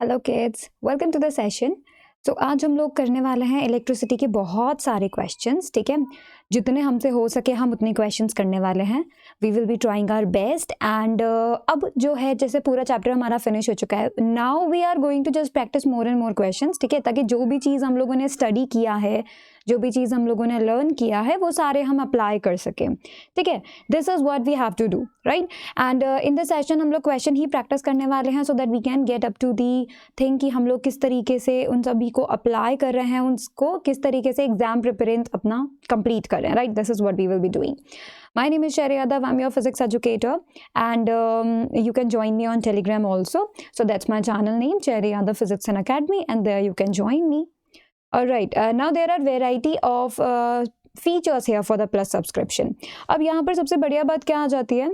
Hello kids, welcome to the session. तो आज हम लोग करने वाले हैं इलेक्ट्रिसिटी के बहुत सारे क्वेश्चंस। ठीक है, जितने हमसे हो सके हम उतने क्वेश्चंस करने वाले हैं। We will be trying our best and अब जो है जैसे पूरा चैप्टर हमारा फिनिश हो चुका है, now we are going to just practice more and more questions. ठीक है, ताकि जो भी चीज़ हम लोगों ने स्टडी किया है, जो भी चीज़ हम लोगों ने लर्न किया है, वो सारे हम अप्लाई कर सकें। ठीक है, this is what we have to do, right. And in this session हम लोग क्वेश्चन ही प्रैक्टिस करने वाले हैं, so that we can get up to the thing कि हम लोग किस तरीके से उन सभी को अप्लाई कर रहे हैं, उसको किस तरीके से एग्जाम प्रिपरेंस अपना कंप्लीट कर रहे हैं, right. This is what we will be doing. My name is Sherry Yadav. I'm your physics educator, and you can join me on Telegram also. So that's my channel name, Sherry Yadav Physics and Academy, and there you can join me. All right. Now there are variety of features here for the plus subscription. अब यहाँ पर सबसे बढ़िया बात क्या आ जाती है,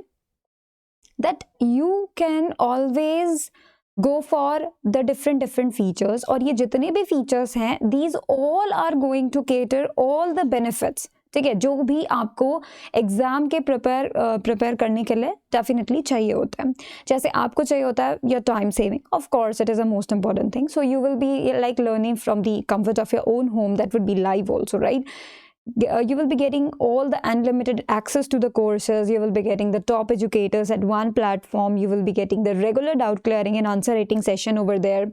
that you can always go for the different features, और ये जितने भी features हैं, these all are going to cater all the benefits. ठीक है, जो भी आपको एग्जाम के प्रिपेयर करने के लिए डेफिनेटली चाहिए होता है। जैसे आपको चाहिए होता है your time saving, of course it is a most important thing. So you will be like learning from the comfort of your own home, that would be live also, right? You will be getting all the unlimited access to the courses. You will be getting the top educators at one platform. You will be getting the regular doubt clearing and answer rating session over there,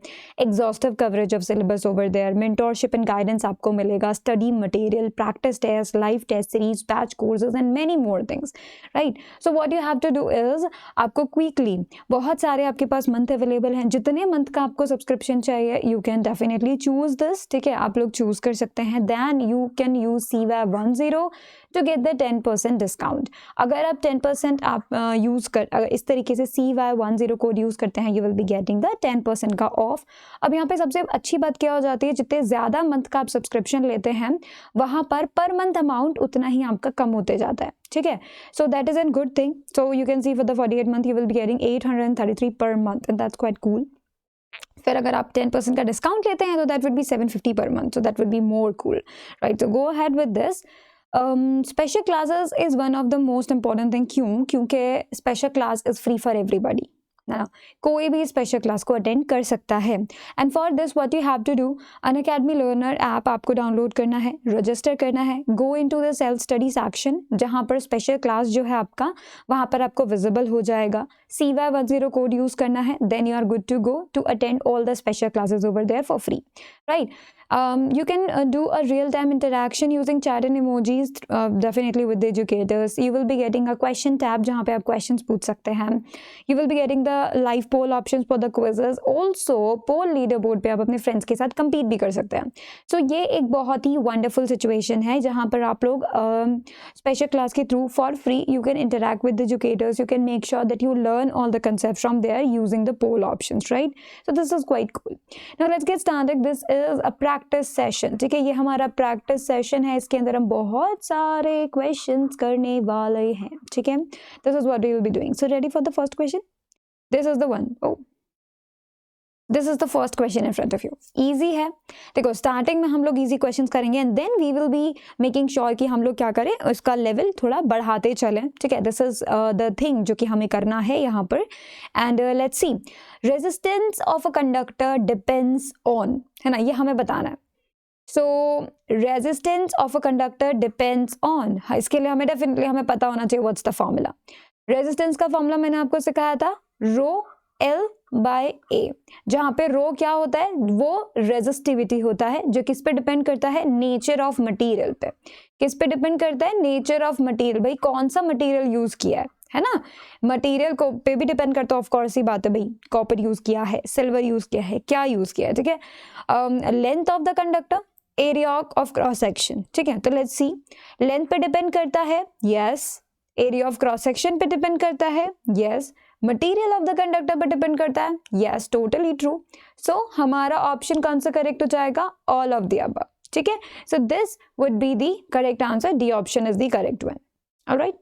exhaustive coverage of syllabus over there, mentorship and guidance आपको मिलेगा, study material, practice tests, live test series, batch courses and many more things, right? So what you have to do is आपको quickly, बहुत सारे आपके पास month available हैं, जितने month का आपको सब्सक्रिप्शन चाहिए you can definitely choose this। ठीक है, आप लोग चूज कर सकते हैं। then you can use CY10 to get the 10% discount. अगर आप 10% आप अगर इस तरीके से CY10 कोड यूज़ करते हैं, you will be getting the 10% का ऑफ। अब यहाँ पे सबसे अच्छी बात क्या हो जाती है, जितने ज़्यादा मंथ का आप सब्सक्रिप्शन लेते हैं, वहाँ पर मंथ अमाउंट उतना ही आपका कम होते जाता है। ठीक है, so that is an good thing. So you can C for the 48 month you will be getting 833 per month, and that's quite cool. फिर अगर आप 10% का डिस्काउंट लेते हैं तो that would be 750 per month, so that would be more cool, right. So go ahead with this. Special classes is one of the most important thing. क्योंकि special class is free for everybody, है ना, कोई भी special class को attend कर सकता है। And for this what you have to do, Unacademy learner app आपको डाउनलोड करना है, रजिस्टर करना है, go into the self study section, जहाँ पर स्पेशल क्लास जो है आपका वहाँ पर आपको विजिबल हो जाएगा। CY10 कोड यूज़ करना है, then you are good to go to attend all the special classes over there for free, right. You can do a real-time interaction using chat and emojis definitely with the educators. You will be getting a question tab जहाँ पे आप questions पूछ सकते हैं। You will be getting the live poll options for the quizzes. Also poll leaderboard पे आप अपने friends के साथ compete भी कर सकते हैं। So ये एक बहुत ही wonderful situation है जहाँ पर आप लोग special class के through for free you can interact with the educators. You can make sure that you learn all the concepts from there using the poll options, right? So this is quite cool. Now let's get started. This is a practice session. ठीक है, ये हमारा practice session है, इसके अंदर हम बहुत सारे क्वेश्चंस करने वाले हैं। ठीक है, this is what we will be doing. So ready for the first question? This is the one. Oh, this is the first question in front of you. Easy है। देखो, स्टार्टिंग में हम लोग इजी क्वेश्चंस करेंगे and then we will be making sure कि हम लोग क्या करें, उसका लेवल थोड़ा बढ़ाते चलें। ठीक है, दिस इज द थिंग जो कि हमें करना है यहाँ पर। And let's see, resistance of a conductor depends on, है ना, ये हमें बताना है। सो resistance of a conductor depends on, इसके लिए हमें डेफिनेटली हमें पता होना चाहिए व्हाट्स द फॉर्मूला। रेजिस्टेंस का फॉर्मूला मैंने आपको सिखाया था, रो L बाय ए, जहाँ पे रो क्या होता है, वो रेजिस्टिविटी होता है, जो किस पे डिपेंड करता है, नेचर ऑफ मटेरियल पे। किस पे डिपेंड करता है, नेचर ऑफ मटेरियल। भाई कौन सा मटेरियल यूज किया है ना, मटेरियल को पे भी डिपेंड करता है। ऑफ कोर्स ही बात है भाई, कॉपर यूज किया है, सिल्वर यूज किया है, क्या यूज किया है। ठीक है, length of the conductor, area of cross section. ठीक है, तो लेट्स सी, लेंथ पे डिपेंड करता है, yes. Area of cross section पे डिपेंड करता है, yes. Material of the conductor पर डिपेंड करता है, यस, टोटली ट्रू। सो हमारा ऑप्शन कौन सा करेक्ट हो जाएगा, ऑल ऑफ द अबव। ठीक है, so this would be the correct answer, D option is the correct one. Alright,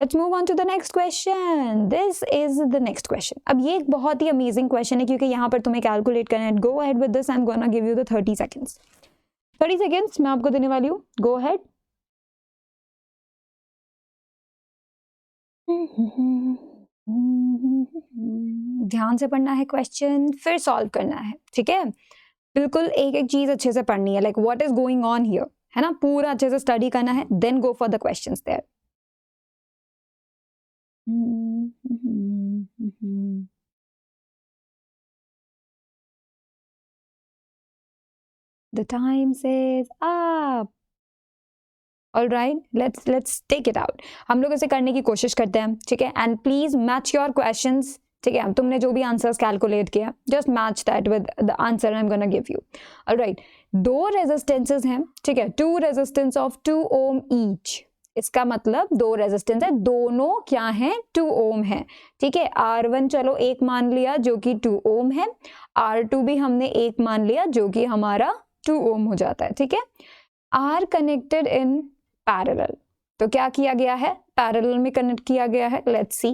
let's move on to the next question. This is the next question. अब ये एक बहुत ही amazing question है, क्योंकि यहाँ पर तुम्हें कैलकुलेट करना है। Go ahead with this, I am gonna give you the 30 seconds. 30 seconds मैं आपको देने वाली हूँ, गो अहेड। ध्यान से पढ़ना है क्वेश्चन, फिर सॉल्व करना है, ठीक है। बिल्कुल एक एक चीज अच्छे से पढ़नी है, like what is going on here, है ना, पूरा अच्छे से स्टडी करना है, then go for the questions there. The time says up. All right, let's take it out. हम लोग इसे करने की कोशिश करते हैं, ठीक है। And please match your questions, ठीक है। तुमने जो भी आंसर्स कैलकुलेट किया, just match that with the answer I am gonna give you. Alright, 2 resistances हैं, ठीक है, 2 रेजिस्टेंस ऑफ 2 ओम ईच। इसका मतलब 2 रेजिस्टेंस है, दोनों क्या हैं, 2 ओम है, ठीक है। R1 चलो 1 मान लिया जो कि 2 ओम है, R2 भी हमने 1 मान लिया जो कि हमारा 2 ओम हो जाता है, ठीक है। आर कनेक्टेड इन पैरेलल, तो क्या किया गया है, पैरेलल में कनेक्ट किया गया है। लेट्स सी,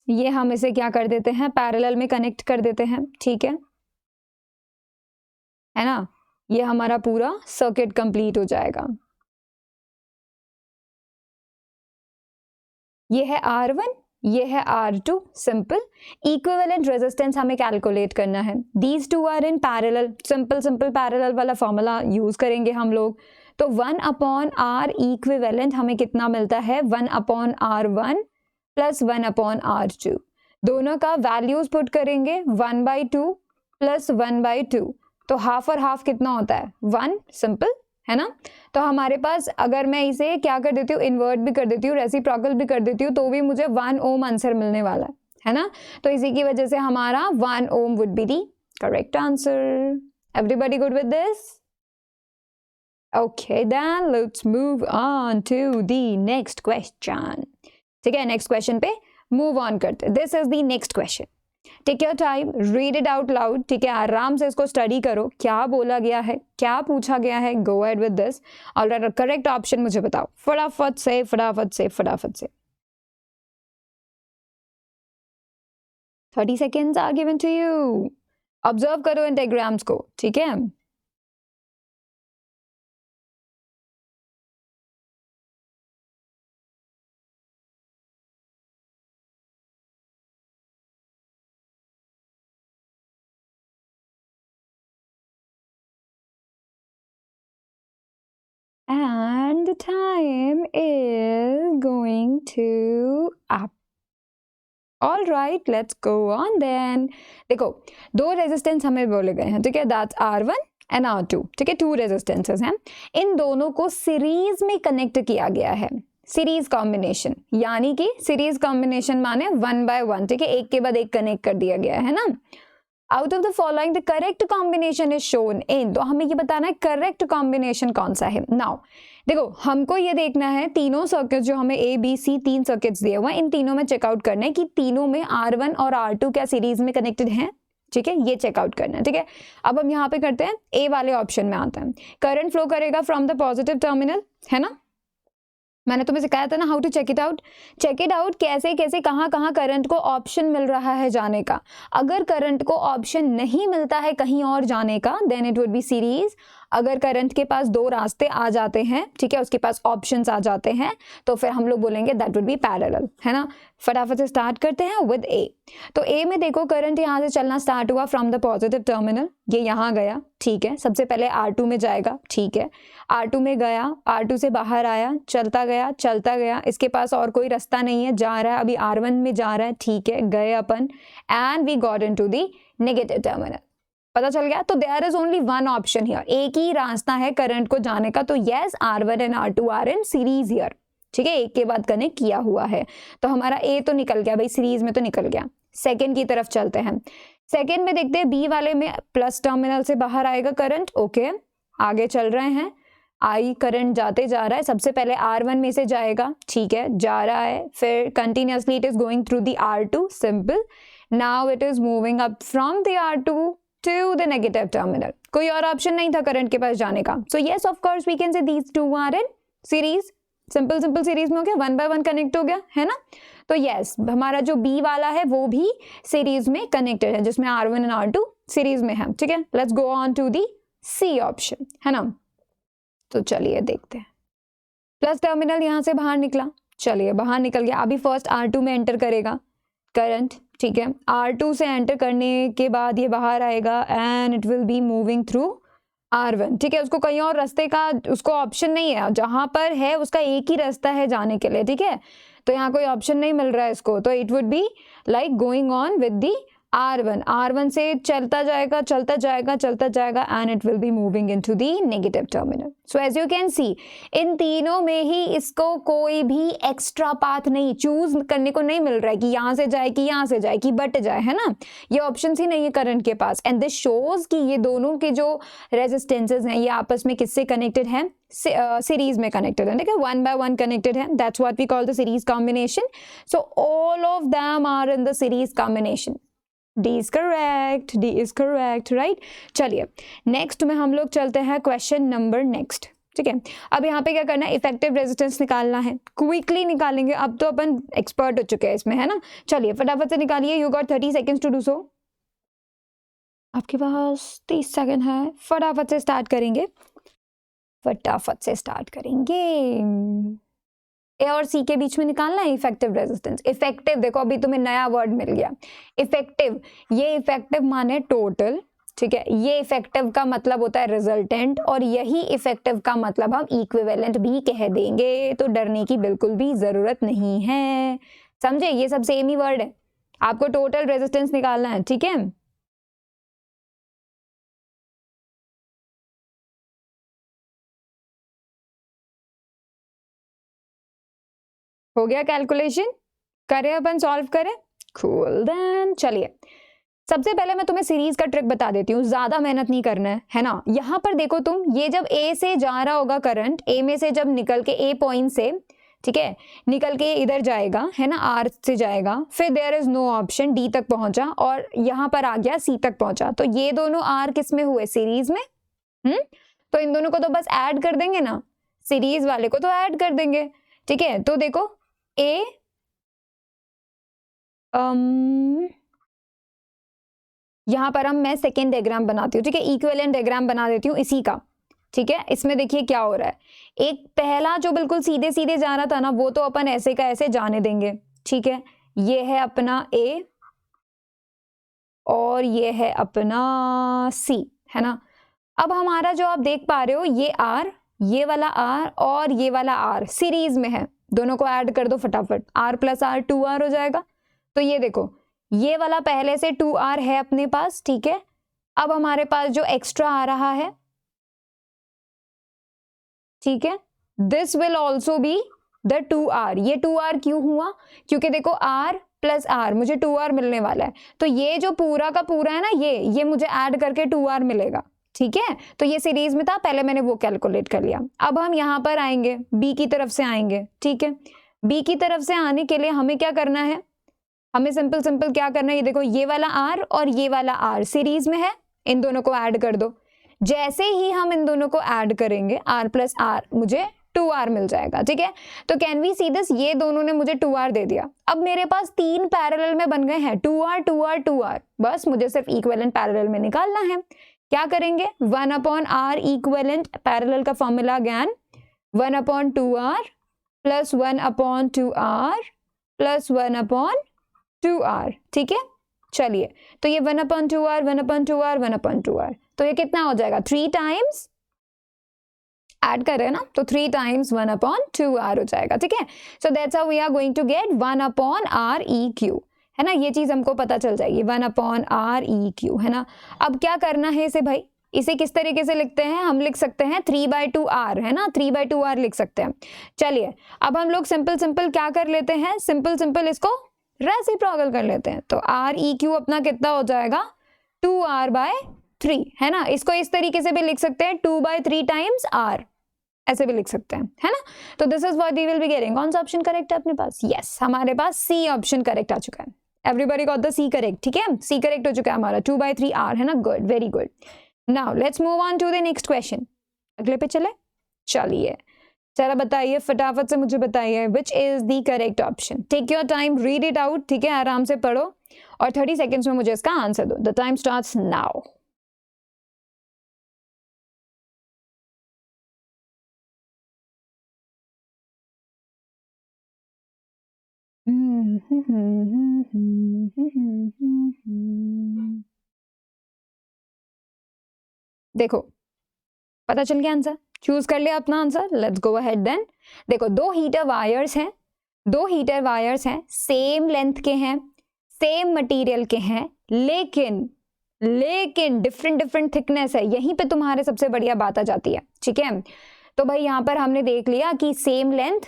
ये हम इसे क्या कर देते हैं, पैरेलल में कनेक्ट कर देते हैं, ठीक है ना। ये हमारा पूरा सर्किट कंप्लीट हो जाएगा। ये है R1, ये है R2, सिंपल। इक्विवेलेंट रेजिस्टेंस हमें कैलकुलेट करना है। These two are in parallel, simple parallel वाला फॉर्मूला यूज करेंगे हम लोग। तो 1/R इक्विवेलेंट हमें कितना मिलता है, 1/R1 प्लस 1/R2। दोनों का वैल्यूज पुट करेंगे, 1/2 प्लस 1/2, तो हाफ और हाफ कितना होता है, 1, सिंपल, है ना। तो हमारे पास अगर मैं इसे क्या कर देती हूँ, इन्वर्ट भी कर देती हूँ, रेसिप्रोकल भी कर देती हूँ, तो भी मुझे 1 ओम आंसर मिलने वाला है ना। तो इसी की वजह से हमारा 1 ohm would be the correct answer. Everybody good with this? Okay then let's move on to the next question, ठीक है। नेक्स्ट क्वेश्चन पे मूव ऑन करते। This is the next question. Take your time, read it out loud, ठीक है। आराम से इसको study करो, क्या बोला गया है, क्या पूछा गया है। Go ahead with this. Alright, correct option मुझे बताओ फटाफट से, फटाफट से, फटाफट से। 30 seconds are given to you. Observe करो इन डायग्राम्स को, ठीक है। And the time is going to up. All right, let's go on then. देखो 2 रेजिस्टेंस हमें बोले गए हैं, ठीक है। दैट्स R1 एंड R2, ठीक है। 2 रेजिस्टेंसेस हैं, इन दोनों को सीरीज में कनेक्ट किया गया है, सीरीज कॉम्बिनेशन, यानी कि सीरीज कॉम्बिनेशन माने 1/1, ठीक है, एक के बाद एक कनेक्ट कर दिया गया है ना। Out of the following the correct combination is shown in, तो हमें ये बताना है करेक्ट कॉम्बिनेशन कौन सा है। नाउ देखो, हमको ये देखना है तीनों सर्किट्स जो हमें A B C 3 सर्किट्स दिए हुए हैं, इन तीनों में चेकआउट करना है कि तीनों में R1 और R2 क्या सीरीज में कनेक्टेड हैं, ठीक है। ये चेकआउट करना है, ठीक है। अब हम यहाँ पे करते हैं, ए वाले ऑप्शन में आता है, करंट फ्लो करेगा फ्रॉम द पॉजिटिव टर्मिनल, है ना। मैंने तुम्हें सिखाया था ना how to check it out. Check it out कैसे कैसे, कहाँ कहाँ करंट को ऑप्शन मिल रहा है जाने का। अगर करंट को ऑप्शन नहीं मिलता है कहीं और जाने का, then it would be series. अगर करंट के पास 2 रास्ते आ जाते हैं, ठीक है, उसके पास ऑप्शंस आ जाते हैं, तो फिर हम लोग बोलेंगे दैट वुड बी पैरेलल, है ना। फटाफट से स्टार्ट करते हैं विद ए। तो ए में देखो करंट यहाँ से चलना स्टार्ट हुआ फ्रॉम द पॉजिटिव टर्मिनल, ये यहाँ गया, ठीक है। सबसे पहले R2 में जाएगा, ठीक है। R2 में गया, R2 से बाहर आया, चलता गया, इसके पास और कोई रास्ता नहीं है, जा रहा है, अभी R1 में जा रहा है, ठीक है, गए अपन, and we got into the negative terminal. पता चल गया। तो there is only one option here, एक ही रास्ता है करंट को जाने का। तो yes, R1 and R2 are in series here, ठीक है, एक के बाद कनेक्ट किया हुआ है। तो हमारा ए तो निकल गया भाई, सीरीज में तो निकल गया। सेकेंड की तरफ चलते हैं। सेकेंड में देखते हैं, बी वाले में प्लस टर्मिनल से बाहर आएगा करंट, ओके। आगे चल रहे हैं, आई करंट जाते जा रहा है, सबसे पहले R1 में से जाएगा, ठीक है, जा रहा है, फिर continuously it is going through the R2, simple. Now it is moving up from the R2 to the negative terminal. कोई और ऑप्शन नहीं था करंट के पास जाने का। So yes, of course we can say these two are in series. Simple series में हो गया, 1/1 कनेक्ट हो गया, है ना। तो यस, हमारा जो बी वाला है वो भी सीरीज में कनेक्टेड है, जिसमें R1 एंड R2 सीरीज में है, ठीक है। Let's go on to the C option, है ना। तो चलिए देखते हैं, प्लस टर्मिनल यहाँ से बाहर निकला, चलिए बाहर निकल गया। अभी फर्स्ट R2 में एंटर करेगा करंट, ठीक है। R2 से एंटर करने के बाद ये बाहर आएगा and it will be moving through R1, ठीक है। उसको कहीं और रास्ते का उसको ऑप्शन नहीं है, जहां पर है उसका एक ही रास्ता है जाने के लिए, ठीक है। तो यहाँ कोई ऑप्शन नहीं मिल रहा है इसको, तो it would be like going on with the R1 से चलता जाएगा चलता जाएगा चलता जाएगा and it will be moving into the negative terminal. So as you can see in तीनों में ही इसको कोई भी एक्स्ट्रा पाथ नहीं चूज करने को नहीं मिल रहा है कि यहाँ से जाए कि यहाँ से जाए कि बट जाए, है ना। ये ऑप्शन ही नहीं है करंट के पास। एंड दिस शोज कि ये दोनों के जो रेजिस्टेंसेज हैं ये आपस में किससे कनेक्टेड हैं, सीरीज में कनेक्टेड है, ठीक है। 1 by 1 कनेक्टेड है, that's what we call the series combination. So all of them are in the series combination. D is correct, D is correct, right? चलिए नेक्स्ट में हम लोग चलते हैं क्वेश्चन नंबर नेक्स्ट, ठीक है। अब यहाँ पे क्या करना है, इफेक्टिव रेजिस्टेंस निकालना है, क्विकली निकालेंगे। अब तो अपन एक्सपर्ट हो चुके हैं इसमें, है ना। चलिए फटाफट से निकालिए, you got 30 seconds to do so. आपके पास 30 सेकेंड है, फटाफट से स्टार्ट करेंगे, फटाफट से स्टार्ट करेंगे। ए और सी के बीच में निकालना है इफेक्टिव रेजिस्टेंस। इफेक्टिव देखो अभी तुम्हें नया वर्ड मिल गया, इफेक्टिव। ये इफेक्टिव माने टोटल, ठीक है। ये इफेक्टिव का मतलब होता है रिजल्टेंट, और यही इफेक्टिव का मतलब हम इक्विवेलेंट भी कह देंगे, तो डरने की बिल्कुल भी जरूरत नहीं है, समझे। ये सब सेम ही वर्ड है, आपको टोटल रेजिस्टेंस निकालना है, ठीक है। हो गया कैलकुलेशन, करें अपन सॉल्व करें, कूल देन। चलिए सबसे पहले मैं तुम्हें सीरीज का ट्रिक बता देती हूँ, ज्यादा मेहनत नहीं करना है ना। यहाँ पर देखो तुम, ये जब ए से जा रहा होगा करंट, ए में से जब निकल के ए पॉइंट से, ठीक है, निकल के इधर जाएगा, है ना, आर से जाएगा, फिर there is no option, D तक पहुंचा और यहाँ पर आ गया सी तक पहुंचा। तो ये दोनों आर किस में हुए, सीरीज में। तो इन दोनों को तो बस ऐड कर देंगे ना, सीरीज वाले को तो ऐड कर देंगे, ठीक है। तो देखो ए यहां पर मैं सेकेंड डायग्राम बनाती हूँ, ठीक है, इक्विवेलेंट डायग्राम बना देती हूँ इसी का, ठीक है। इसमें देखिए क्या हो रहा है, एक पहला जो बिल्कुल सीधे सीधे जा रहा था ना, वो तो अपन ऐसे का ऐसे जाने देंगे, ठीक है। ये है अपना ए और ये है अपना सी, है ना। अब हमारा जो आप देख पा रहे हो, ये आर, ये वाला आर और ये वाला आर सीरीज में है, दोनों को ऐड कर दो फटाफट, आर प्लस आर 2R हो जाएगा। तो ये देखो ये वाला पहले से 2R है अपने पास, ठीक है। अब हमारे पास जो एक्स्ट्रा आ रहा है, ठीक है, this will also be the 2R। ये 2R क्यों हुआ, क्योंकि देखो R प्लस R मुझे 2R मिलने वाला है, तो ये जो पूरा का पूरा है ना, ये मुझे ऐड करके 2R मिलेगा, ठीक है। तो ये सीरीज में था, पहले मैंने वो कैलकुलेट कर लिया। अब हम यहाँ पर आएंगे, बी की तरफ से आएंगे, ठीक है। बी की तरफ से आने के लिए हमें क्या करना है, हमें सिंपल सिंपल क्या करना है, ये देखो ये वाला आर और ये वाला आर सीरीज में है, इन दोनों को ऐड कर दो। जैसे ही हम इन दोनों को ऐड करेंगे, आर प्लस आर मुझे 2R मिल जाएगा, ठीक है। तो कैन वी सी दिस, ये दोनों ने मुझे 2R दे दिया। अब मेरे पास तीन पैरेलल में बन गए हैं, 2R 2R 2R, बस मुझे सिर्फ इक्विवेलेंट पैरेलल में निकालना है। क्या करेंगे, 1/r इक्विवेलेंट पैरेलल का फॉर्मूला ज्ञान, 1/2R plus 1/2R plus 1/2R, ठीक है। चलिए तो ये 1/2R 1/2R 1/2R, तो ये कितना हो जाएगा, 3 टाइम्स ऐड कर रहे हैं ना, तो 3 टाइम्स 1/2R हो जाएगा, ठीक है। So that's how we are going to get 1/ReQ, है ना। ये चीज हमको पता चल जाएगी, 1/ReQ, है ना। अब क्या करना है इसे भाई, इसे किस तरीके से लिखते हैं, हम लिख सकते हैं 3/2R, है ना, 3/2R लिख सकते हैं। चलिए अब हम लोग सिंपल सिंपल क्या कर लेते हैं, सिंपल सिंपल इसको रेसिप्रोकल कर लेते हैं। तो Req अपना कितना हो जाएगा, 2R/3, है ना। इसको इस तरीके से भी लिख सकते हैं, 2/3 टाइम्स R, ऐसे भी लिख सकते हैं, है ना। तो this is what we will be getting. कौन सा ऑप्शन करेक्ट है अपने पास, यस हमारे पास सी ऑप्शन करेक्ट आ चुका है। Everybody got the C correct, ठीक है, सी करेक्ट हो चुका है हमारा, 2/3R, है ना, good, very good. Now let's move on to the next question, अगले पे चले। चलिए चलो बताइए फटाफट से, मुझे बताइए which is the correct option. Take your time, read it out, ठीक है, आराम से पढ़ो और 30 सेकेंड्स में मुझे इसका आंसर दो। The time starts now. देखो पता चल गया आंसर, चूज कर लिया अपना answer, let's go ahead then. देखो दो हीटर वायर्स हैं, सेम लेंथ के हैं, सेम मटेरियल के हैं, लेकिन डिफरेंट थिकनेस है। यहीं पे तुम्हारे सबसे बढ़िया बात आ जाती है, ठीक है। तो भाई यहाँ पर हमने देख लिया कि सेम लेंथ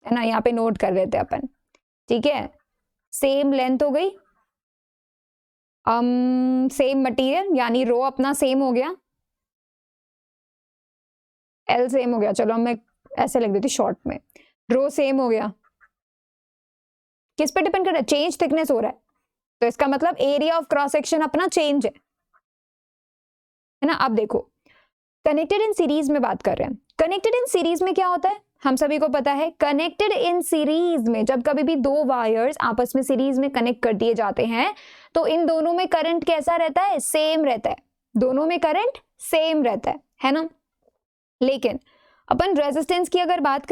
है ना, यहाँ पे नोट कर लेते अपन, ठीक है। सेम लेंथ हो गई, सेम मटेरियल यानी रो अपना सेम हो गया, एल सेम हो गया, चलो मैं ऐसे लिख देती शॉर्ट में, रो सेम हो गया। किस पे डिपेंड कर रहा है? चेंज थिकनेस हो रहा है, तो इसका मतलब एरिया ऑफ क्रॉस सेक्शन अपना चेंज है ना। अब देखो कनेक्टेड इन सीरीज में बात कर रहे हैं, कनेक्टेड इन सीरीज में क्या होता है हम सभी को पता है। कनेक्टेड इन सीरीज में जब कभी भी दो वायर्स आपस में सीरीज में कनेक्ट कर दिए जाते हैं तो इन दोनों में करंट कैसा रहता है? सेम रहता है, दोनों में करंट सेम रहता है ना। लेकिन अपन रेजिस्टेंस की अगर बात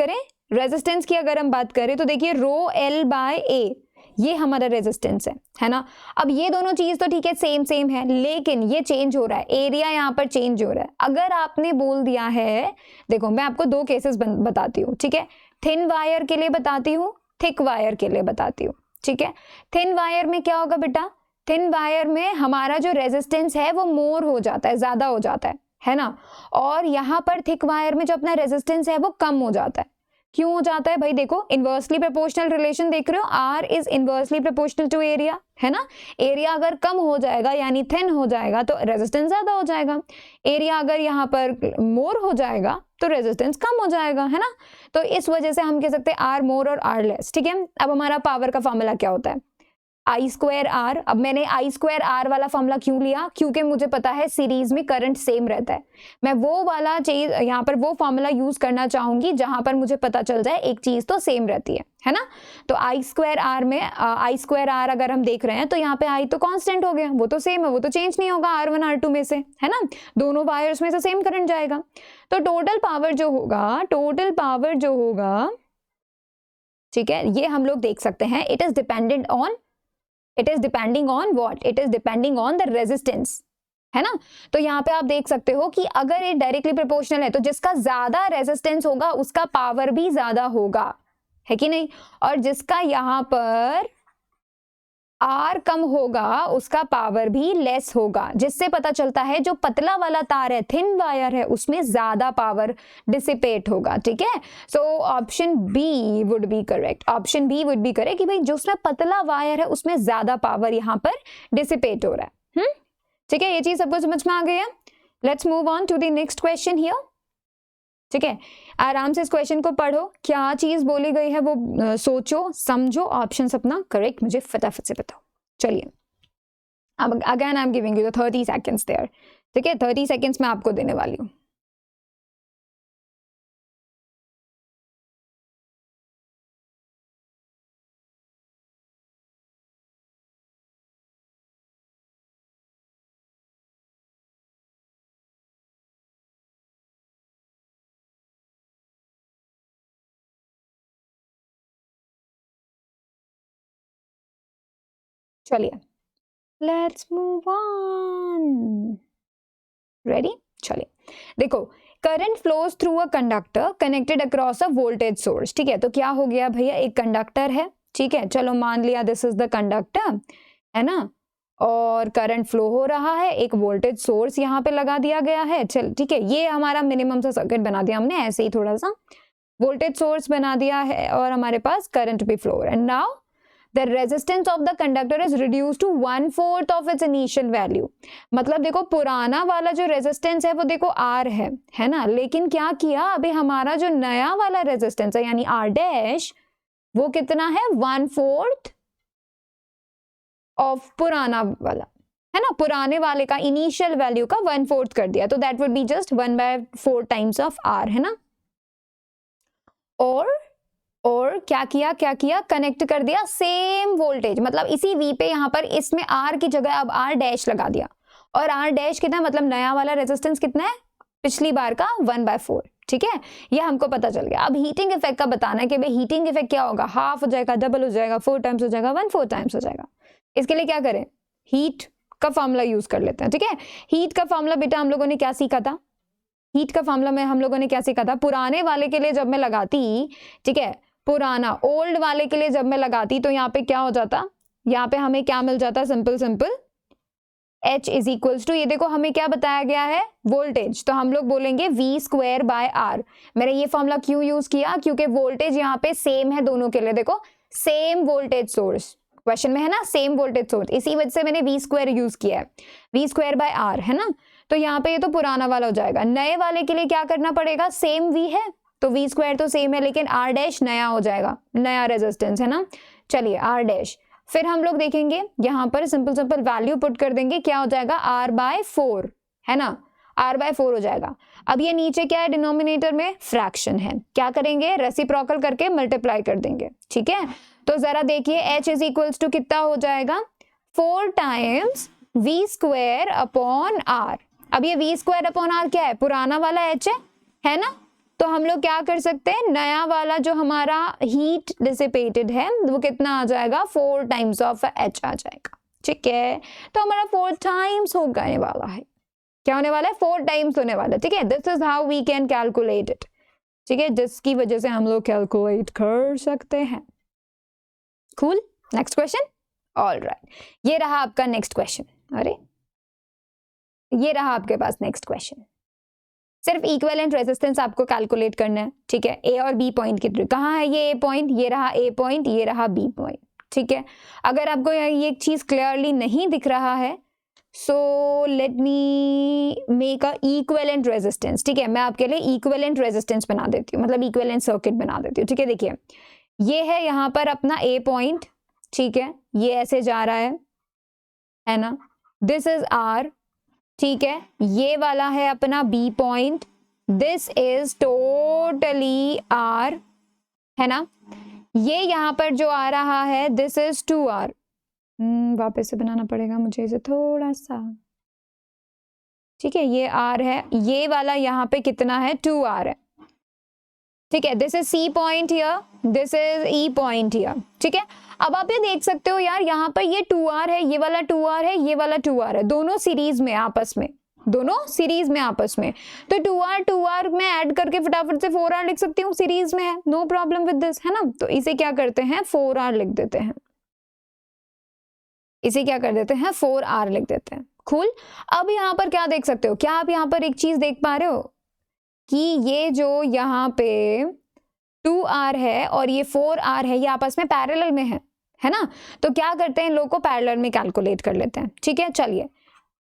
करें, तो देखिए रो एल बाय ए ये हमारा रेजिस्टेंस है ना। अब ये दोनों चीज तो ठीक है सेम है, लेकिन ये चेंज हो रहा है, एरिया यहाँ पर चेंज हो रहा है। अगर आपने बोल दिया है, देखो मैं आपको दो केसेस बताती हूँ, ठीक है। थिन वायर के लिए बताती हूँ, थिक वायर के लिए बताती हूँ, ठीक है। थिन वायर में क्या होगा बेटा? थिन वायर में हमारा जो रेजिस्टेंस है वो मोर हो जाता है, ज्यादा हो जाता है ना। और यहाँ पर थिक वायर में जो अपना रेजिस्टेंस है वो कम हो जाता है। क्यों हो जाता है भाई? देखो इन्वर्सली प्रोपोर्शनल रिलेशन देख रहे हो, R is inversely proportional to area, है ना। एरिया अगर कम हो जाएगा यानी थिन हो जाएगा तो रेजिस्टेंस ज्यादा हो जाएगा, एरिया अगर यहाँ पर मोर हो जाएगा तो रेजिस्टेंस कम हो जाएगा, है ना। तो इस वजह से हम कह सकते हैं आर मोर और आर लेस, ठीक है। अब हमारा पावर का फॉर्मूला क्या होता है? आई स्क्वायर आर। अब मैंने आई स्क्वायर आर वाला फॉर्मूला क्यों लिया? क्योंकि मुझे पता है सीरीज में करंट सेम रहता है। मैं वो वाला चीज यहाँ पर वो फॉर्मूला यूज करना चाहूंगी जहां पर मुझे पता चल जाए एक चीज तो सेम रहती है ना। तो आई स्क्वायर आर में आई स्क्वायर आर अगर हम देख रहे हैं तो यहाँ पे आई तो कांस्टेंट हो गया, वो तो सेम है, वो तो चेंज नहीं होगा R1 R2 में से, है ना। दोनों वायर्स में से सेम करंट जाएगा, तो टोटल पावर जो होगा, ठीक है, ये हम लोग देख सकते हैं। It is depending on what? It is depending on the resistance, है ना। तो यहाँ पे आप देख सकते हो कि अगर ये डायरेक्टली प्रोपोर्शनल है तो जिसका ज्यादा रेजिस्टेंस होगा उसका पावर भी ज्यादा होगा, है कि नहीं। और जिसका यहाँ पर आर कम होगा उसका पावर भी लेस होगा, जिससे पता चलता है जो पतला वाला तार है, थिन वायर है, उसमें ज्यादा पावर डिसिपेट होगा, ठीक है। So option B would be correct, कि भाई जो उसमें पतला वायर है उसमें ज्यादा पावर यहाँ पर डिसिपेट हो रहा है। ठीक है, ये चीज सबको समझ में आ गई है। Let's move on to the next question here, ठीक है। आराम से इस क्वेश्चन को पढ़ो, क्या चीज बोली गई है वो सोचो समझो, ऑप्शंस अपना करेक्ट मुझे फटाफट से बताओ। चलिए अब again I am giving you 30 seconds there, ठीक है। 30 सेकेंड्स में आपको देने वाली हूँ। चलिए लेट्स मूव ऑन, रेडी। चलिए देखो, current flows through a conductor connected across a voltage source, ठीक है। तो क्या हो गया भैया, एक कंडक्टर है, ठीक है, चलो मान लिया दिस इज द कंडक्टर, है ना, और करंट फ्लो हो रहा है, एक वोल्टेज सोर्स यहाँ पे लगा दिया गया है, चल ठीक है, ये हमारा मिनिमम सा सर्किट बना दिया हमने, ऐसे ही थोड़ा सा वोल्टेज सोर्स बना दिया है और हमारे पास करंट भी फ्लो हो रहा है। Now the resistance of the conductor is reduced to 1/4 of its initial value। मतलब देखो पुराना वाला जो रेजिस्टेंस है वो देखो R है ना, लेकिन क्या किया अभी हमारा जो नया वाला रेजिस्टेंस है यानी R डैश वो कितना है, 1/4 ऑफ पुराना वाला, है ना। पुराने वाले का इनिशियल वैल्यू का 1/4 कर दिया, तो that would be just 1/4 times of R, है ना। और क्या किया कनेक्ट कर दिया सेम वोल्टेज, मतलब इसी V पे यहाँ पर इसमें R की जगह अब R डैश लगा दिया, और R डैश कितना मतलब नया वाला रेजिस्टेंस कितना है, पिछली बार का 1/4, ठीक है, ये हमको पता चल गया। अब हीटिंग इफेक्ट का बताना है कि भाई हीटिंग इफेक्ट क्या होगा, हाफ हो जाएगा, डबल हो जाएगा, 4 टाइम्स हो जाएगा, 1/4 टाइम्स हो जाएगा। इसके लिए क्या करें, हीट का फॉर्मूला यूज कर लेते हैं। ठीक है, हीट का फॉर्मूला बेटा हम लोगों ने क्या सीखा था, हीट का फॉर्मूला में हम लोगों ने क्या सीखा था, पुराने वाले के लिए जब मैं लगाती, ठीक है, पुराना ओल्ड वाले के लिए जब मैं लगाती तो यहाँ पे क्या हो जाता, यहाँ पे हमें क्या मिल जाता, simple H is equals to, ये देखो हमें क्या बताया गया है, वोल्टेज, तो हम लोग बोलेंगे V²/R। मैंने ये फॉर्मूला क्यों यूज किया, क्योंकि वोल्टेज यहाँ पे सेम है दोनों के लिए, देखो सेम वोल्टेज सोर्स, क्वेश्चन में है ना सेम वोल्टेज सोर्स, इसी वजह से मैंने V² यूज किया है, V²/R है ना। तो यहाँ पे ये तो पुराना वाला हो जाएगा, नए वाले के लिए क्या करना पड़ेगा, सेम V है तो V² तो सेम है, लेकिन R' नया हो जाएगा, नया रेजिस्टेंस है ना। चलिए R', फिर हम लोग देखेंगे यहाँ पर सिंपल वैल्यू पुट कर देंगे, क्या हो जाएगा R/4 है ना, R/4 हो जाएगा। अब ये नीचे क्या है, डिनोमिनेटर में फ्रैक्शन है, क्या करेंगे, रेसिप्रोकल करके मल्टीप्लाई कर देंगे। ठीक है, तो जरा देखिए H इज इक्वल्स टू कितना हो जाएगा, 4 टाइम्स V²/R। अब ये V²/R क्या है, पुराना वाला H है ना, तो हम लोग क्या कर सकते हैं, नया वाला जो हमारा हीट डिसिपेटेड है वो कितना आ जाएगा, 4 टाइम्स ऑफ H आ जाएगा। ठीक है, तो हमारा 4 टाइम्स होने वाला है, क्या होने वाला है, 4 टाइम्स होने वाला है। ठीक है, this is how we can calculate it. ठीक है, जिसकी वजह से हम लोग कैलकुलेट कर सकते हैं। Cool, next question. ऑलराइट, ये रहा आपका नेक्स्ट क्वेश्चन, अरे ये रहा आपके पास नेक्स्ट क्वेश्चन। सिर्फ इक्विवेलेंट रेजिस्टेंस आपको कैलकुलेट करना है। ठीक है, ए और बी पॉइंट के थ्रू, कहाँ है ये ए पॉइंट, ये रहा ए पॉइंट, ये रहा बी पॉइंट। ठीक है, अगर आपको ये चीज क्लियरली नहीं दिख रहा है, so let me make a equivalent resistance. ठीक है, मैं आपके लिए इक्विवेलेंट रेजिस्टेंस बना देती हूँ, मतलब इक्विवेलेंट सर्किट बना देती हूँ। ठीक है, देखिए ये है यहाँ पर अपना ए पॉइंट, ठीक है, ये ऐसे जा रहा है ना, दिस इज आर। ठीक है, ये वाला है अपना B point, this is totally R है ना। ये यहाँ पर जो आ रहा है दिस इज 2R। वापस से बनाना पड़ेगा मुझे इसे थोड़ा सा। ठीक है, ये R है, ये वाला यहाँ पे कितना है, 2R है। ठीक है, this is C point here, this is E point here. ठीक है, अब आप ये देख सकते हो यार, यहाँ पर ये 2R है, ये वाला 2R है, ये वाला 2R है, दोनों सीरीज में आपस में, दोनों सीरीज में आपस में। तो 2R में ऐड करके फटाफट से 4R लिख सकती हूँ, सीरीज में है, नो प्रॉब्लम विद दिस, है ना। तो इसे क्या करते हैं, 4R लिख देते हैं, इसे क्या कर देते हैं, 4R लिख देते हैं। कूल, अब यहाँ पर क्या देख सकते हो, क्या आप यहाँ पर एक चीज देख पा रहे हो कि ये जो यहाँ पे 2R है और ये 4R है, ये आपस में पैरेलल में है ना। तो क्या करते हैं, इन लोगों को पैरेलल में कैलकुलेट कर लेते हैं। ठीक है, चलिए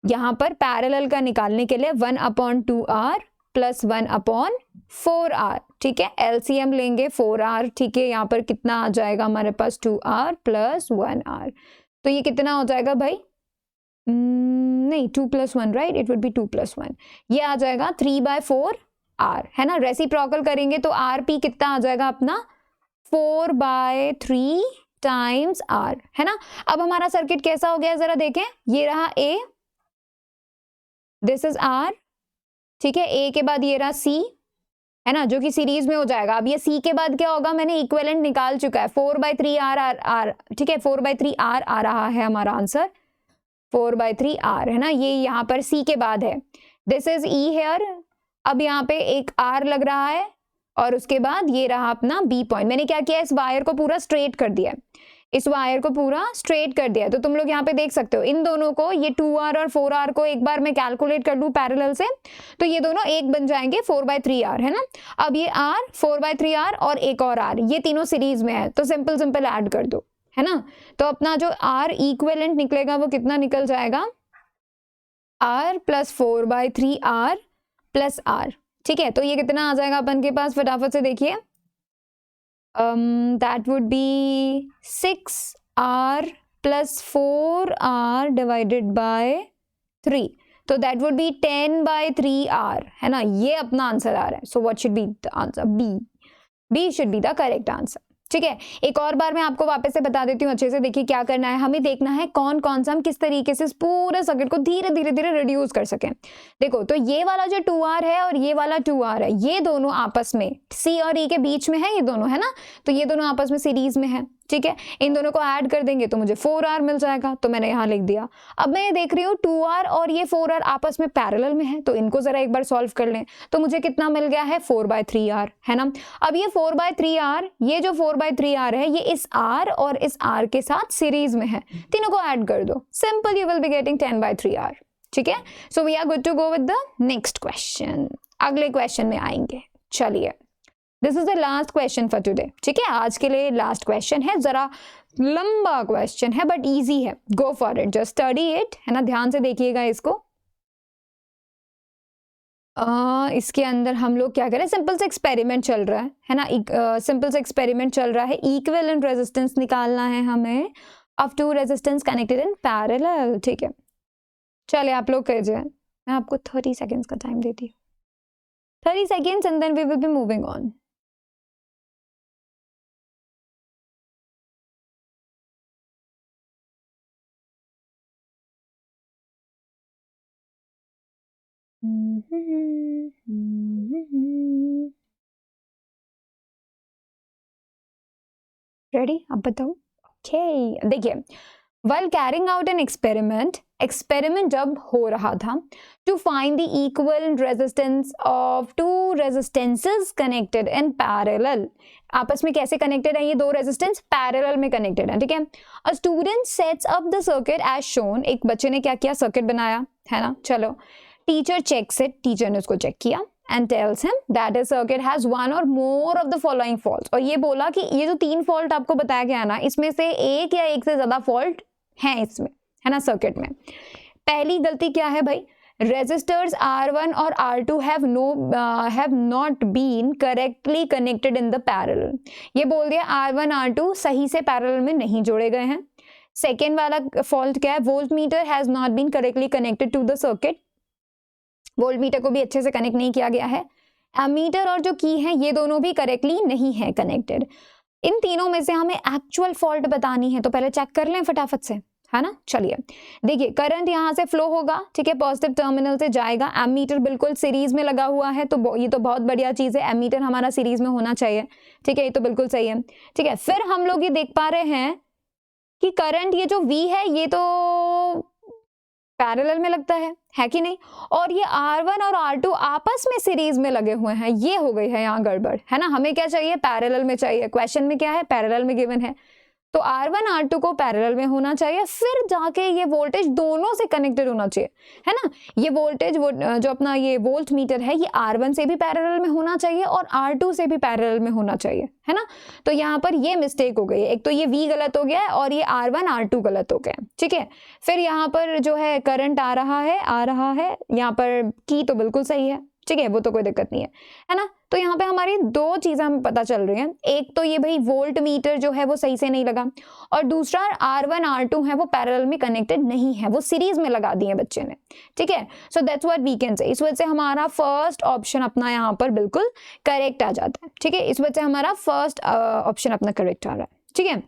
यहाँ पर पैरेलल का निकालने के लिए 1/2R प्लस 1/4R। ठीक है, LCM लेंगे 4R। ठीक है, यहाँ पर कितना आ जाएगा हमारे पास, 2R प्लस 1R। तो ये कितना हो जाएगा भाई, नहीं 2 + 1, राइट, इट वुड बी 2 + 1। ये आ जाएगा 3/4R है ना। रेसिप्रोकल करेंगे तो RP कितना आ जाएगा अपना, 4/3 टाइम्स R है ना। अब हमारा सर्किट कैसा हो गया जरा देखें, ये रहा A, दिस इज R। ठीक है, A के बाद ये रहा C है ना, जो कि सीरीज में हो जाएगा। अब ये C के बाद क्या होगा, मैंने इक्विवेलेंट निकाल चुका है, 4/3R। ठीक है, 4/3R आ रहा है हमारा आंसर, 4/3R है ना। ये यहाँ पर C के बाद है, दिस इज E हेयर। अब यहाँ पे एक R लग रहा है और उसके बाद ये रहा अपना B पॉइंट। मैंने क्या किया, इस वायर को पूरा स्ट्रेट कर दिया है, इस वायर को पूरा स्ट्रेट कर दिया है। तो तुम लोग यहाँ पे देख सकते हो इन दोनों को, ये 2R और 4R को एक बार मैं कैलकुलेट कर लूँ पैरेलल से, तो ये दोनों एक बन जाएंगे, 4/3R है ना। अब ये R 4/3R और एक और R, ये तीनों सीरीज में है, तो सिंपल ऐड कर दो है ना। तो अपना जो R इक्विवेलेंट निकलेगा वो कितना निकल जाएगा, R plus 4/3R plus R। ठीक है, तो ये कितना आ जाएगा अपन के पास, फटाफट से देखिए, that would be 6R plus 4R divided by 3, तो that would be 10/3R है ना। ये अपना आंसर आ रहा है। So what should be the answer? B should be the correct answer। ठीक है, एक और बार मैं आपको वापस से बता देती हूँ अच्छे से। देखिए क्या करना है, हमें देखना है कौन कौन सा हम किस तरीके से इस पूरे सर्किट को धीरे धीरे धीरे रिड्यूस कर सकें। देखो तो ये वाला जो 2R है और ये वाला 2R है, ये दोनों आपस में C और E के बीच में है, ये दोनों है ना, तो ये दोनों आपस में सीरीज में है। ठीक है, इन दोनों को ऐड कर देंगे तो मुझे 4R मिल जाएगा, तो मैंने यहाँ लिख दिया। अब मैं ये देख रही हूँ 2R और ये 4R आपस में पैरेलल में है, तो इनको जरा एक बार सॉल्व कर लें। तो मुझे कितना मिल गया है, 4/3R, है ना। अब ये 4/3R, ये जो 4/3R है, ये इस R और इस R के साथ सीरीज में है, तीनों को ऐड कर दो, simple, you will be getting 10/3R। ठीक है, so we are good to go with the next question. अगले क्वेश्चन में आएंगे। चलिए, this is the last question for today. ठीक है, आज के लिए लास्ट क्वेश्चन है, जरा लंबा क्वेश्चन है बट इजी है, go for it, just study it, है ना, ध्यान से देखिएगा इसको। इसके अंदर हम लोग क्या करें, सिंपल से एक्सपेरिमेंट चल रहा है ना, सिंपल से एक्सपेरिमेंट चल रहा है। इक्विवेलेंट रेजिस्टेंस निकालना है हमें of two resistance connected in parallel. ठीक है, चलिए आप लोग कीजिए, मैं आपको 30 सेकेंड्स का टाइम देती हूँ, 30 seconds and then we will be moving on. Ready, अब बताओ। ओके, देखिए, while carrying out an experiment जब हो रहा था, to find the equivalent resistance of two resistances connected in parallel, आपस में कैसे कनेक्टेड है ये दो रेजिस्टेंस, पैरेलल में कनेक्टेड है। ठीक है, a student sets up the circuit as shown, एक बच्चे ने क्या किया, सर्किट बनाया, है ना। चलो, टीचर चेक्स इट, टीचर ने उसको चेक किया and tells him that his circuit has one or more of the following faults, और ये बोला कि ये जो 3 फॉल्ट आपको बताया गया ना, इसमें से एक या एक से ज्यादा फॉल्ट हैं इसमें, है ना, सर्किट में। पहली गलती क्या है भाई, रेजिस्टर्स R1 और R2 have not been correctly connected in the parallel, ये बोल दिया R1 R2 सही से पैरेलल में नहीं जोड़े गए हैं। सेकेंड वाला फॉल्ट क्या है, voltmeter has not been correctly connected to the circuit, voltmeter को भी अच्छे से कनेक्ट नहीं किया गया है। एमीटर और जो की है ये दोनों भी करेक्टली नहीं है कनेक्टेड। इन तीनों में से हमें एक्चुअल फॉल्ट बतानी है, तो पहले चेक कर लें फटाफट से, है ना। चलिए देखिए, करंट यहाँ से फ्लो होगा, ठीक है, पॉजिटिव टर्मिनल से जाएगा, एमीटर बिल्कुल सीरीज में लगा हुआ है, तो ये तो बहुत बढ़िया चीज है, एमीटर हमारा सीरीज में होना चाहिए। ठीक है, ये तो बिल्कुल सही है। ठीक है, फिर हम लोग ये देख पा रहे हैं कि करंट ये जो V है ये तो पैरेलल में लगता है कि नहीं, और ये R1 और R2 आपस में सीरीज में लगे हुए हैं, ये हो गई है यहाँ गड़बड़, है ना। हमें क्या चाहिए, पैरेलल में चाहिए, क्वेश्चन में क्या है, पैरेलल में गिवन है, तो R1 R2 को पैरेलल में होना चाहिए, फिर जाके ये वोल्टेज दोनों से कनेक्टेड होना चाहिए, है ना। ये वोल्टेज जो अपना ये वोल्ट मीटर है, ये R1 से भी पैरेलल में होना चाहिए और R2 से भी पैरेलल में होना चाहिए, है ना। तो यहाँ पर ये मिस्टेक हो गई है, एक तो ये V गलत हो गया है और ये R1 R2 गलत हो गया। ठीक है, फिर यहाँ पर जो है करंट आ रहा है, यहाँ पर की तो बिल्कुल सही है, ठीक है, वो तो कोई दिक्कत नहीं है ना। तो यहाँ पे हमारी दो चीजें हमें पता चल रही हैं, एक तो ये भाई वोल्ट मीटर जो है वो सही से नहीं लगा, और दूसरा R1 R2 है वो पैरेलल में कनेक्टेड नहीं है, वो सीरीज में लगा दिए बच्चे ने। ठीक है, so that's what we can say, इस वजह से हमारा फर्स्ट ऑप्शन अपना यहाँ पर बिल्कुल करेक्ट आ जाता है। ठीक है, इस वजह से हमारा फर्स्ट ऑप्शन अपना करेक्ट आ रहा है। ठीक है,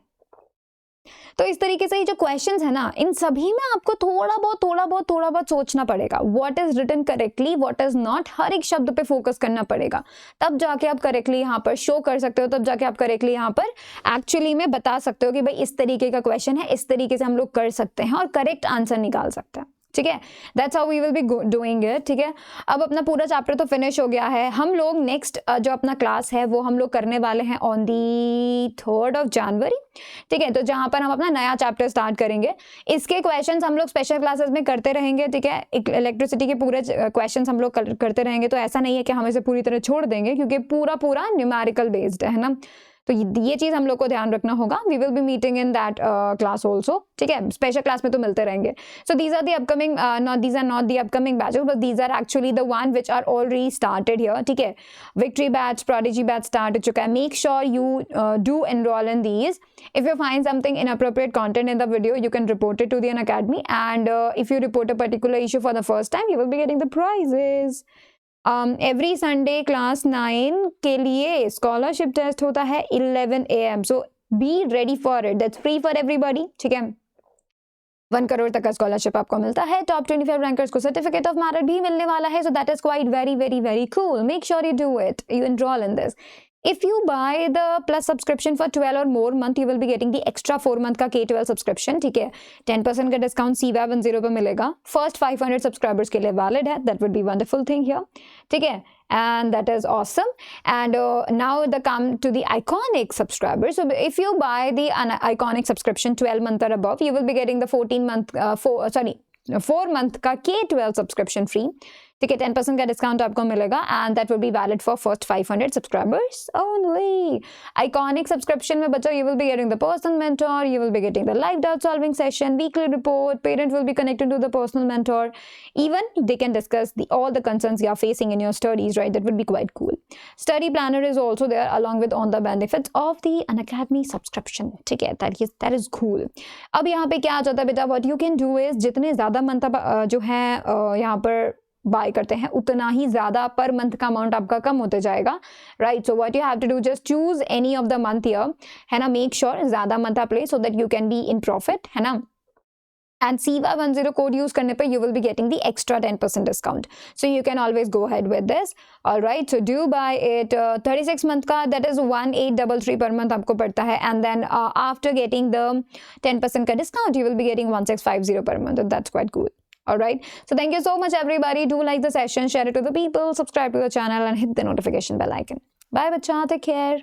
तो इस तरीके से ये जो क्वेश्चंस है ना, इन सभी में आपको थोड़ा बहुत सोचना पड़ेगा, what is written correctly, what is not, हर एक शब्द पे फोकस करना पड़ेगा, तब जाके आप करेक्टली यहाँ पर शो कर सकते हो, तब जाके आप करेक्टली यहाँ पर एक्चुअली में बता सकते हो कि भाई इस तरीके का क्वेश्चन है, इस तरीके से हम लोग कर सकते हैं और करेक्ट आंसर निकाल सकते हैं। ठीक है, that's how we will be doing it. ठीक है, अब अपना पूरा चैप्टर तो फिनिश हो गया है, हम लोग नेक्स्ट जो अपना क्लास है वो हम लोग करने वाले हैं on the 3rd of January। ठीक है, तो जहां पर हम अपना नया चैप्टर स्टार्ट करेंगे, इसके क्वेश्चंस हम लोग स्पेशल क्लासेस में करते रहेंगे। ठीक है, इलेक्ट्रिसिटी के पूरे क्वेश्चंस हम लोग करते रहेंगे, तो ऐसा नहीं है कि हम इसे पूरी तरह छोड़ देंगे, क्योंकि पूरा न्यूमेरिकल बेस्ड है ना, तो ये चीज हम लोग को ध्यान रखना होगा। We will be meeting in that class also. ठीक है, स्पेशल क्लास में तो मिलते रहेंगे। So these are the upcoming, these are not the upcoming batches, but these are actually the one which are already started here। ठीक है, victory batch, prodigy batch start हो चुका है। Make sure you do enrol in these। if you find something inappropriate content in the video, you can report it to the Unacademy, and if you report a particular issue for the first time, you will be getting the prizes। Every Sunday class 9 के लिए scholarship test होता है 11 AM, so be ready for it, that's free for everybody, ठीक है। 1 करोड़ तक का scholarship आपको मिलता है। टॉप 25 रैंकर्स को सर्टिफिकेट ऑफ मेरिट भी मिलने वाला है, so that is quite very very very cool. Make sure you do it, you enroll in this. If you buy the plus subscription for 12 or more month, you will be getting the extra 4 month का K12 subscription, ठीक है। 10% का discount CVA10 पे मिलेगा, first 500 subscribers के लिए valid है, that would be wonderful thing here, ठीक है। And that is awesome. And now the come to the iconic subscribers. So if you buy the iconic subscription 12 month or above, you will be getting the 4 month का K12 subscription free, ठीक है। 10% का discount आपको मिलेगा and that will be valid for first 500 subscribers only. Iconic subscription में बच्चों you will be getting the personal mentor, you will be getting the live doubt solving session, weekly report, parent will be connected to the personal mentor, even they can discuss all the concerns you are facing in your studies, right, that will be quite cool. Study planner is also there along with on the benefits of the Unacademy subscription, ठीक है। That is cool. अब यहाँ पे क्या आ जाता है बेटा, what you can do is जितने ज़्यादा मंथ जो है यहाँ पर बाय करते हैं उतना ही ज़्यादा पर मंथ का अमाउंट आपका कम होते जाएगा, right. So what you have to do, just choose any of the month year, है ना। मेक श्योर ज़्यादा मंथ आप ले so that you can be in profit, है ना। एंड CVA10 कोड यूज करने पे you will be getting the extra 10% discount, so you can always go ahead with this, alright. So do buy it. 36 month का that is 1833 per month आपको पड़ता है, and then after getting the 10% का discount you will be getting 1650 per month, that's quite cool. All right, so thank you so much everybody. Do like the session, share it to the people, subscribe to the channel and hit the notification bell icon. Bye bacha, take care.